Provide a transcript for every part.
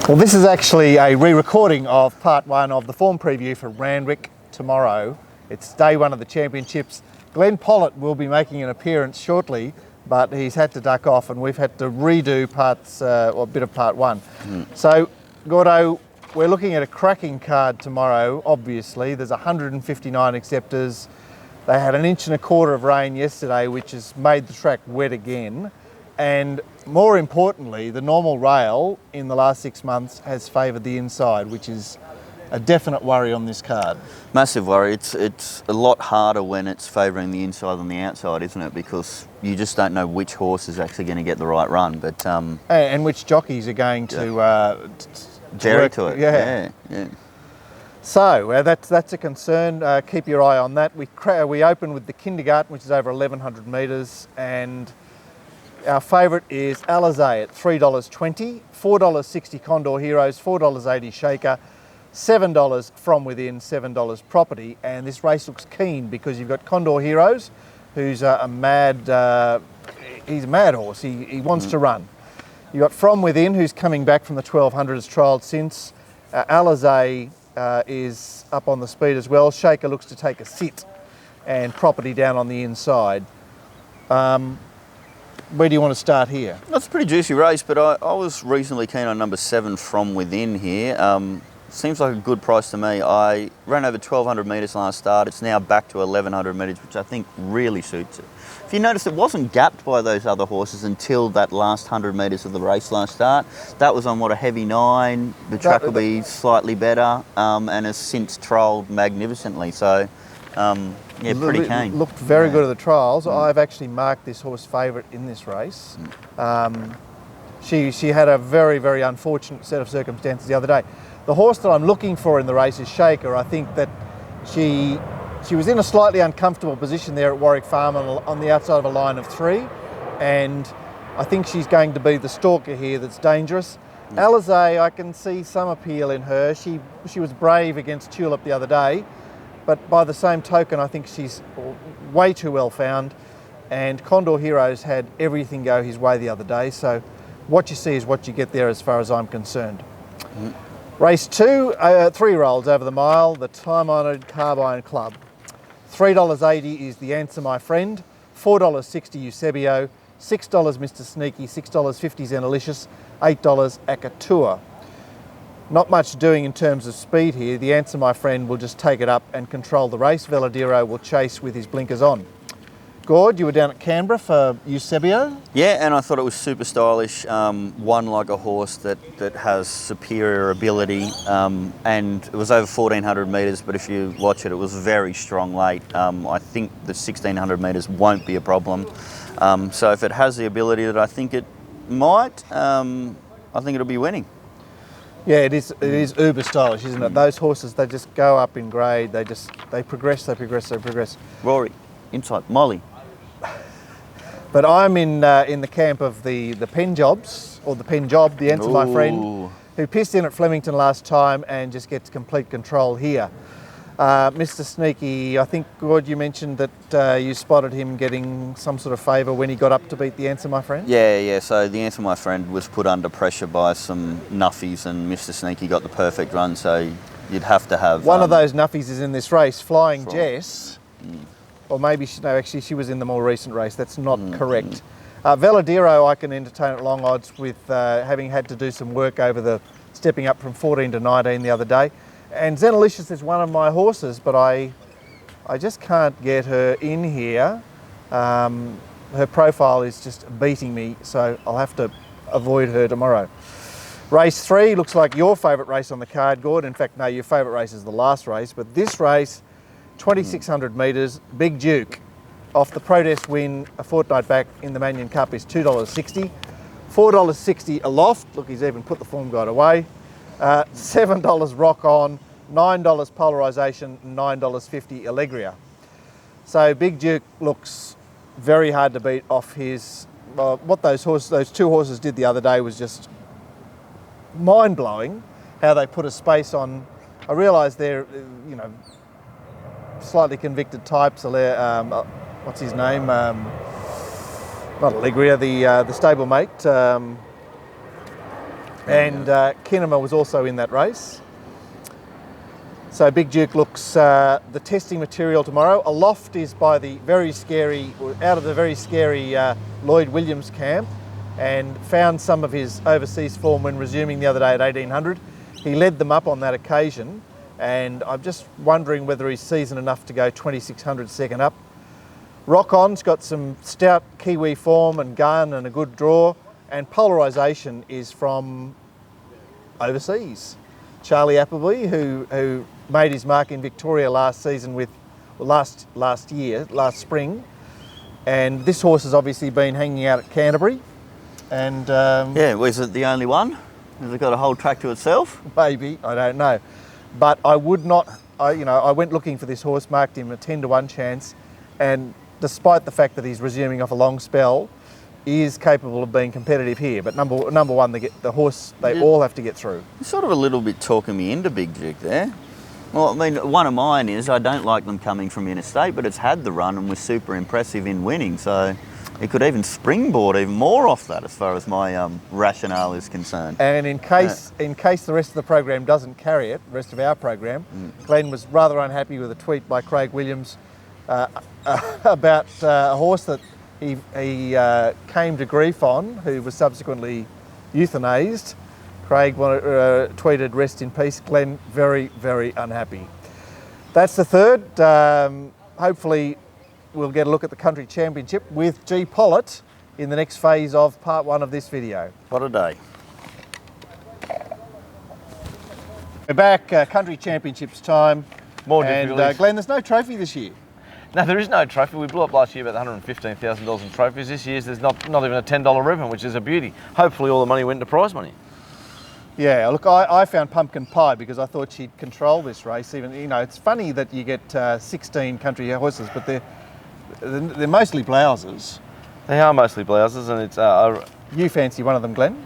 Well, this is actually a re-recording of part one of the form preview for Randwick tomorrow. It's day one of the championships. Glenn Pollitt will be making an appearance shortly, but he's had to duck off and we've had to redo parts, or a bit of part one. So, Gordo, we're looking at a cracking card tomorrow, obviously. There's 159 acceptors. They had 1.25 inches of rain yesterday, which has made the track wet again. And more importantly, the normal rail in the last 6 months has favoured the inside, which is a definite worry on this card. Massive worry. It's a lot harder when it's favouring the inside than the outside, isn't it? Because you just don't know which horse is actually going to get the right run. But and which jockeys are going to jerry to it. Yeah. So that's a concern. Keep your eye on that. We open with the kindergarten, which is over 1,100 metres, and our favourite is Allegria at $3.20, $4.60 Condor Heroes, $4.80 Shaker, $7 From Within, $7 Property. And this race looks keen because you've got Condor Heroes, who's a mad horse. He wants to run. You've got From Within, who's coming back from the 1200, has trialled since. Allegria is up on the speed as well. Shaker looks to take a sit, and Property down on the inside. Where do you want to start here? That's a pretty juicy race, but I was reasonably keen on number 7, From Within here. Seems like a good price to me. I ran over 1,200 metres last start. It's now back to 1,100 metres, which I think really suits it. If you notice, it wasn't gapped by those other horses until that last 100 metres of the race last start. That was on, a heavy 9. The track will be slightly better, and has since trialled magnificently. So, yeah, pretty keen. Looked very good at the trials. I've actually marked this horse favourite in this race. She had a very, very unfortunate set of circumstances the other day. The horse that I'm looking for in the race is Shaker. I think that she was in a slightly uncomfortable position there at Warwick Farm on the outside of a line of 3, and I think she's going to be the stalker here that's dangerous. Allegria, I can see some appeal in her. She was brave against Tulip the other day, but by the same token, I think she's way too well found, and Condor Heroes had everything go his way the other day, so what you see is what you get there as far as I'm concerned. Race 2, 3-year-olds over the mile, the time-honoured Carbine Club. $3.80 is The Answer My Friend, $4.60 Eusebio, $6 Mr Sneaky, $6.50 Zenalicious, $8 Akatua. Not much doing in terms of speed here. The Answer My Friend will just take it up and control the race. Veladero will chase with his blinkers on. Gord, you were down at Canberra for Eusebio? Yeah, and I thought it was super stylish. Won like a horse that has superior ability, and it was over 1,400 metres, but if you watch it, it was very strong late. I think the 1,600 metres won't be a problem. So if it has the ability that I think it might, I think it'll be winning. Yeah, it is uber stylish, isn't it? Those horses, they just go up in grade, they progress. Rory, inside, Molly. But I'm in the camp of the pen jobs, or the pen job, The Answer My Friend, who pissed in at Flemington last time and just gets complete control here. Mr Sneaky, I think, Gord, you mentioned that you spotted him getting some sort of favour when he got up to beat The Answer My Friend? Yeah, so The Answer My Friend was put under pressure by some nuffies, and Mr Sneaky got the perfect run, so you'd have to have... One of those nuffies is in this race, Flying Jess. Or maybe, actually she was in the more recent race, that's not correct. Veladero I can entertain at long odds with having had to do some work over the stepping up from 14 to 19 the other day. And Zenalicious is one of my horses, but I just can't get her in here. Her profile is just beating me, so I'll have to avoid her tomorrow. Race 3 looks like your favourite race on the card, Gord. In fact, no, your favourite race is the last race, but this race, 2,600 metres, Big Duke, off the protest win a fortnight back in the Manion Cup, is $2.60. $4.60 Aloft, look, he's even put the form guide away. $7 Rock On, $9 Polarisation, and $9.50 Allegria. So Big Duke looks very hard to beat off his... what those two horses did the other day was just mind-blowing, how they put a space on. I realise they're, slightly convicted types. What's his name? Not Allegria, the stablemate. And Kinema was also in that race. So Big Duke looks the testing material tomorrow. Aloft is by the very scary, out of the very scary Lloyd Williams camp, and found some of his overseas form when resuming the other day at 1800. He led them up on that occasion, and I'm just wondering whether he's seasoned enough to go 2600 second up. Rock On's got some stout Kiwi form and gun and a good draw, and Polarisation is from overseas. Charlie Appleby, who made his mark in Victoria last season with, last spring, and this horse has obviously been hanging out at Canterbury, and yeah, was it the only one? Has it got a whole track to itself? Maybe, I don't know, but I would not. I went looking for this horse, marked him a 10-to-1 chance, and despite the fact that he's resuming off a long spell, he is capable of being competitive here. But number one, the horse, they all have to get through. You're sort of a little bit talking me into Big Duke there. Well, I mean, one of mine is I don't like them coming from interstate, but it's had the run and was super impressive in winning. So it could even springboard even more off that, as far as my rationale is concerned. And in case the rest of the program doesn't carry it, the rest of our program, Glenn was rather unhappy with a tweet by Craig Williams about a horse that he came to grief on, who was subsequently euthanased. Craig tweeted, "Rest in peace, Glenn." Very, very unhappy. That's the third. Hopefully we'll get a look at the Country Championship with G. Pollitt in the next phase of part 1 of this video. What a day. We're back, Country Championships time. More and difficulties. Glenn, there's no trophy this year. No, there is no trophy. We blew up last year about $115,000 in trophies. This year's there's not even a $10 ribbon, which is a beauty. Hopefully all the money went into prize money. Yeah, look, I found Pumpkin Pie because I thought she'd control this race. Even, it's funny that you get 16 country horses, but they're mostly blouses. They are mostly blouses, and it's... You fancy one of them, Glenn?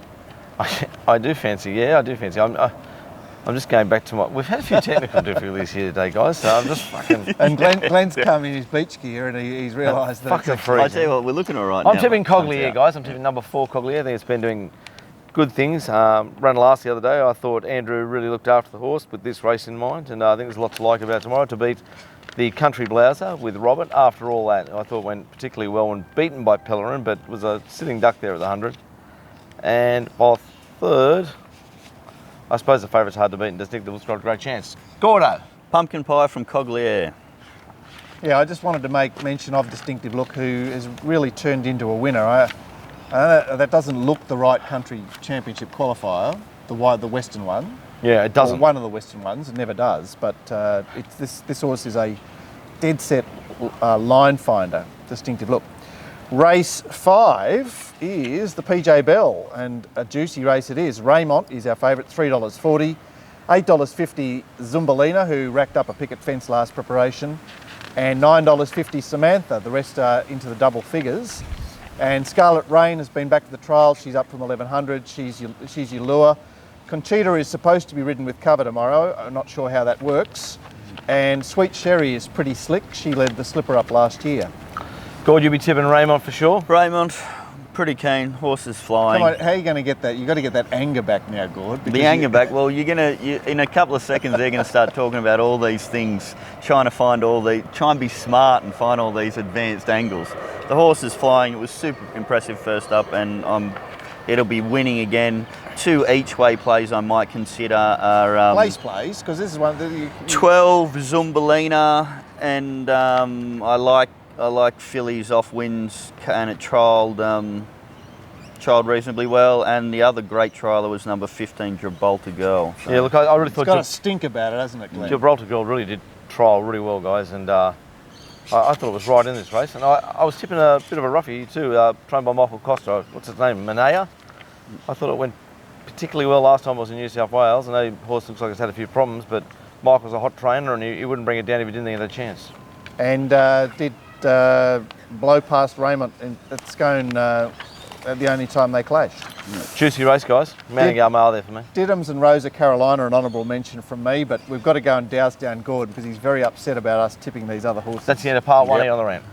I do fancy, yeah, I do fancy. I'm just going back to my... We've had a few technical difficulties here today, guys, so I'm just fucking... And Glenn's come in his beach gear and he's realised that... Fucking freezing. I tell you what, we're looking all right now. I'm tipping Cogliere, guys. I'm tipping number 4 Cogliere. I think it's been doing good things. Ran last the other day. I thought Andrew really looked after the horse with this race in mind, and I think there's a lot to like about tomorrow. To beat the Country Blouser with Robert, after all that, I thought went particularly well when beaten by Pellerin, but was a sitting duck there at the 100. And by third, I suppose the favourite's hard to beat, and Distinctive's got a great chance. Gordo. Pumpkin Pie from Cogliere. Yeah, I just wanted to make mention of Distinctive Look, who has really turned into a winner. I know that doesn't look the right Country Championship qualifier, the Western one. Yeah, it doesn't. Or one of the Western ones, it never does, but this horse is a dead set line finder, Distinctive Look. Race 5 is the PJ Bell, and a juicy race it is. Raymont is our favourite, $3.40. $8.50 Zumbalina, who racked up a picket fence last preparation, and $9.50 Samantha. The rest are into the double figures. And Scarlet Rain has been back to the trial. She's up from 1100. She's your lure. Conchita is supposed to be ridden with cover tomorrow. I'm not sure how that works. And Sweet Sherry is pretty slick. She led the slipper up last year. Gord, you'll be tipping Raymond for sure? Raymond, pretty keen. Horse is flying. Come on, how are you going to get that? You've got to get that anger back now, Gord. The anger back, well, in a couple of seconds, they're going to start talking about all these things, try and be smart and find all these advanced angles. The horse is flying. It was super impressive first up, and it'll be winning again. 2 each way plays I might consider are... Place plays, because this is one that 12 Zumbalina, and I like fillies off wins, and it trialled reasonably well, and the other great trialer was number 15 Gibraltar Girl. So. Yeah, look, I really thought... It's got a stink about it, hasn't it, Glenn? Gibraltar Girl really did trial really well, guys, and I thought it was right in this race. And I was tipping a bit of a roughie too, trained by Michael Costa. What's his name? Manea? I thought it went particularly well last time I was in New South Wales. I know the horse looks like it's had a few problems, but Michael's a hot trainer, and he wouldn't bring it down if he didn't think he had a chance. And did blow past Raymond at Scone the only time they clashed. Juicy race, guys. Manningham are there for me. Diddums and Rosa Carolina, an honourable mention from me, but we've got to go and douse down Gord because he's very upset about us tipping these other horses. That's the end of part 1 here on the rant.